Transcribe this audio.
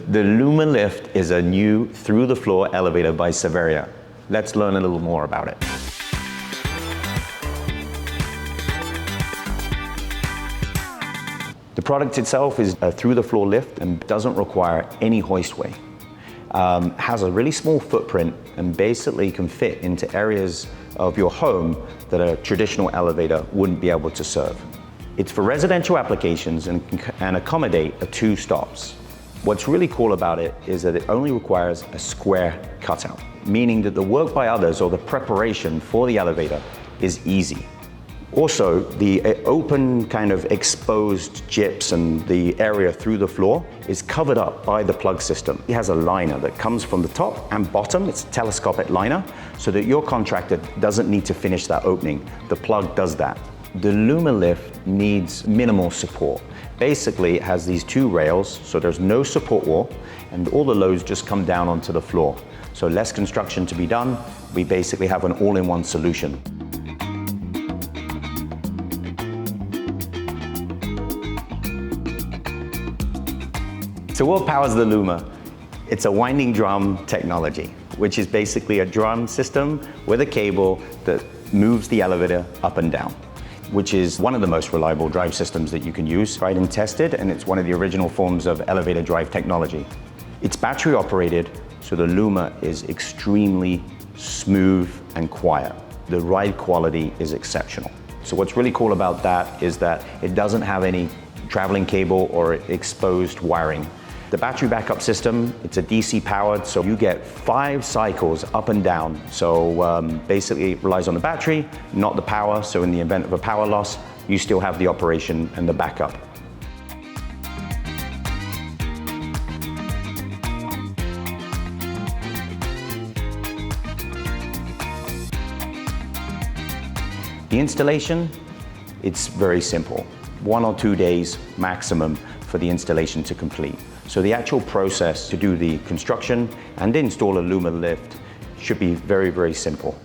The Luma Lift is a new through-the-floor elevator by Savaria. Let's learn a little more about it. The product itself is a through-the-floor lift and doesn't require any hoistway. Has a really small footprint and basically can fit into areas of your home that a traditional elevator wouldn't be able to serve. It's for residential applications and can accommodate 2 stops. What's really cool about it is that it only requires a square cutout, meaning that the work by others or the preparation for the elevator is easy. Also, the open kind of exposed gyps and the area through the floor is covered up by the plug system. It has a liner that comes from the top and bottom. It's a telescopic liner so that your contractor doesn't need to finish that opening. The plug does that. The Luma Lift needs minimal support. Basically, it has these 2 rails, so there's no support wall, and all the loads just come down onto the floor. So less construction to be done. We basically have an all-in-one solution. So what powers the Luma? It's a winding drum technology, which is basically a drum system with a cable that moves the elevator up and down, which is one of the most reliable drive systems that you can use, tried and tested, and it's one of the original forms of elevator drive technology. It's battery operated, so the Luma is extremely smooth and quiet. The ride quality is exceptional. So what's really cool about that is that it doesn't have any traveling cable or exposed wiring. The battery backup system, it's a DC powered, so you get 5 cycles up and down. So basically it relies on the battery, not the power. So in the event of a power loss, you still have the operation and the backup. The installation, it's very simple. 1 or 2 days maximum for the installation to complete. So the actual process to do the construction and install a Luma Lift should be very, very simple.